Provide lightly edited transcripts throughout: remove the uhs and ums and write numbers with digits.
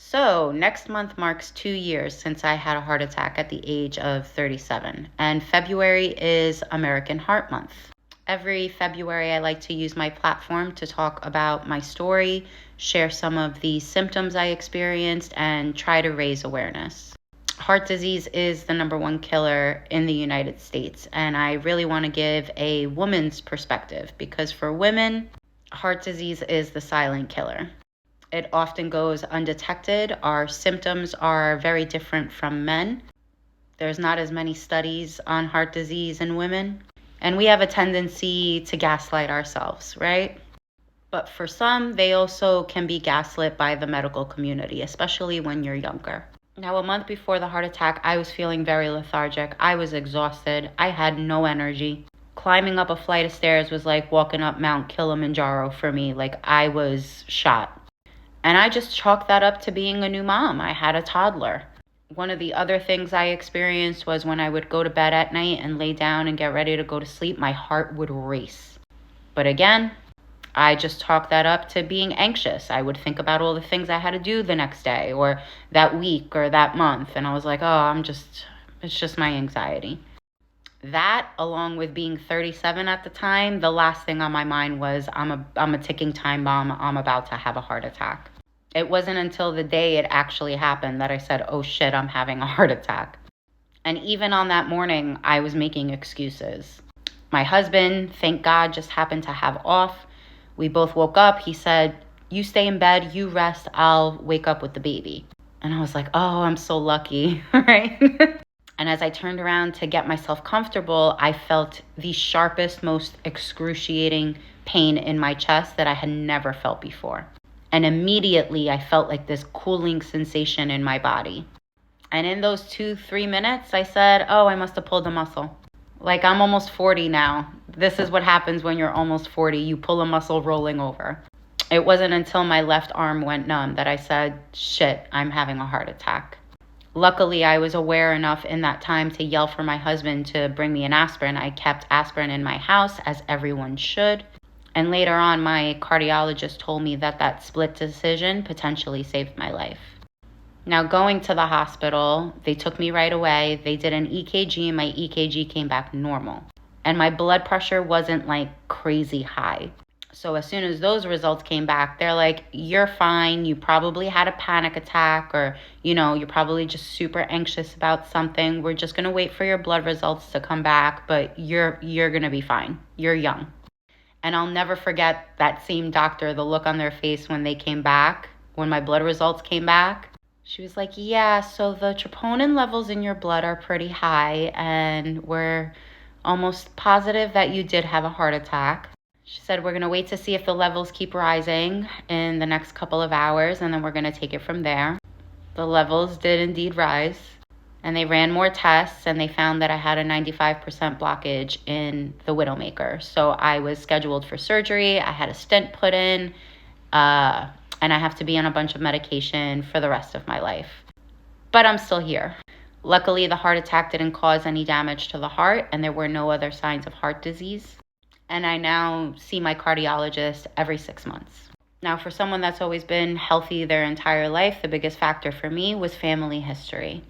So, next month marks 2 years since I had a heart attack at the age of 37, and February is American Heart Month. Every February, I like to use my platform to talk about my story, share some of the symptoms I experienced, and try to raise awareness. Heart disease is the number one killer in the United States, and I really want to give a woman's perspective because for women, heart disease is the silent killer. It often goes undetected. Our symptoms are very different from men. There's not as many studies on heart disease in women. And we have a tendency to gaslight ourselves, right? But for some, they also can be gaslit by the medical community, especially when you're younger. Now, a month before the heart attack, I was feeling very lethargic. I was exhausted. I had no energy. Climbing up a flight of stairs was like walking up Mount Kilimanjaro for me. Like I was shot. And I just chalked that up to being a new mom. I had a toddler. One of the other things I experienced was when I would go to bed at night and lay down and get ready to go to sleep, my heart would race. But again, I just chalked that up to being anxious. I would think about all the things I had to do the next day or that week or that month. And I was like, it's just my anxiety. That, along with being 37 at the time, the last thing on my mind was I'm a ticking time bomb. I'm about to have a heart attack. It wasn't until the day it actually happened that I said, oh shit, I'm having a heart attack. And even on that morning, I was making excuses. My husband, thank God, just happened to have off. We both woke up. He said, you stay in bed, you rest, I'll wake up with the baby. And I was like, oh, I'm so lucky, right? And as I turned around to get myself comfortable, I felt the sharpest, most excruciating pain in my chest that I had never felt before. And immediately I felt like this cooling sensation in my body. And in those 2-3 minutes, I said, oh, I must have pulled a muscle. Like I'm almost 40 now. This is what happens when you're almost 40. You pull a muscle rolling over. It wasn't until my left arm went numb that I said, shit, I'm having a heart attack. Luckily, I was aware enough in that time to yell for my husband to bring me an aspirin. I kept aspirin in my house, as everyone should. And later on, my cardiologist told me that split decision potentially saved my life. Now, going to the hospital, they took me right away. They did an EKG, and my EKG came back normal. And my blood pressure wasn't like crazy high. So as soon as those results came back, they're like, you're fine. You probably had a panic attack or, you're probably just super anxious about something. We're just going to wait for your blood results to come back, but you're going to be fine. You're young. And I'll never forget that same doctor, the look on their face when they came back, when my blood results came back. She was like, yeah, so the troponin levels in your blood are pretty high, and we're almost positive that you did have a heart attack. She said, we're going to wait to see if the levels keep rising in the next couple of hours, and then we're going to take it from there. The levels did indeed rise, and they ran more tests, and they found that I had a 95% blockage in the widowmaker. So I was scheduled for surgery. I had a stent put in, and I have to be on a bunch of medication for the rest of my life. But I'm still here. Luckily, the heart attack didn't cause any damage to the heart, and there were no other signs of heart disease. And I now see my cardiologist every 6 months. Now, for someone that's always been healthy their entire life, the biggest factor for me was family history.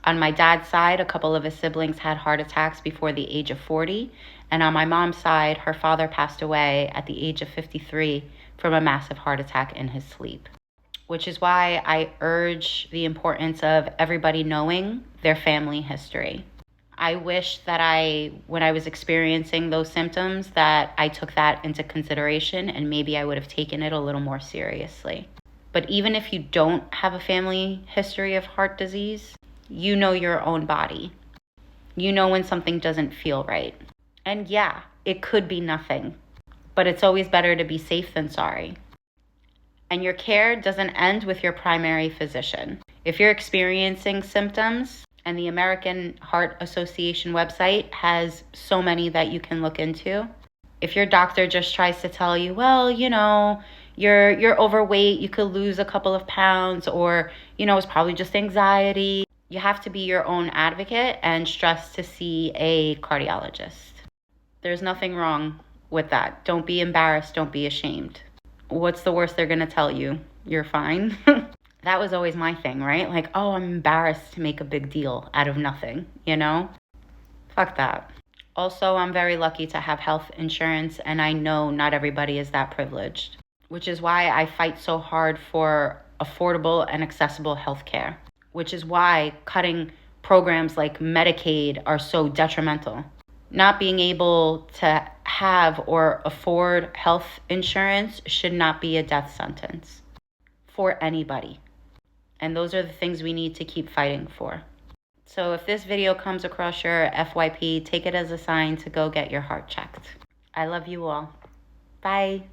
On my dad's side, a couple of his siblings had heart attacks before the age of 40. And on my mom's side, her father passed away at the age of 53 from a massive heart attack in his sleep. Which is why I urge the importance of everybody knowing their family history. I wish that when I was experiencing those symptoms, that I took that into consideration and maybe I would have taken it a little more seriously. But even if you don't have a family history of heart disease, you know your own body. You know when something doesn't feel right. And yeah, it could be nothing, but it's always better to be safe than sorry. And your care doesn't end with your primary physician. If you're experiencing symptoms, and the American Heart Association website has so many that you can look into. If your doctor just tries to tell you, well, you're overweight, you could lose a couple of pounds, or, it's probably just anxiety. You have to be your own advocate and stress to see a cardiologist. There's nothing wrong with that. Don't be embarrassed. Don't be ashamed. What's the worst they're going to tell you? You're fine. That was always my thing, right? Like, oh, I'm embarrassed to make a big deal out of nothing, you know? Fuck that. Also, I'm very lucky to have health insurance, and I know not everybody is that privileged, which is why I fight so hard for affordable and accessible health care, which is why cutting programs like Medicaid are so detrimental. Not being able to have or afford health insurance should not be a death sentence for anybody. And those are the things we need to keep fighting for. So if this video comes across your FYP, take it as a sign to go get your heart checked. I love you all. Bye.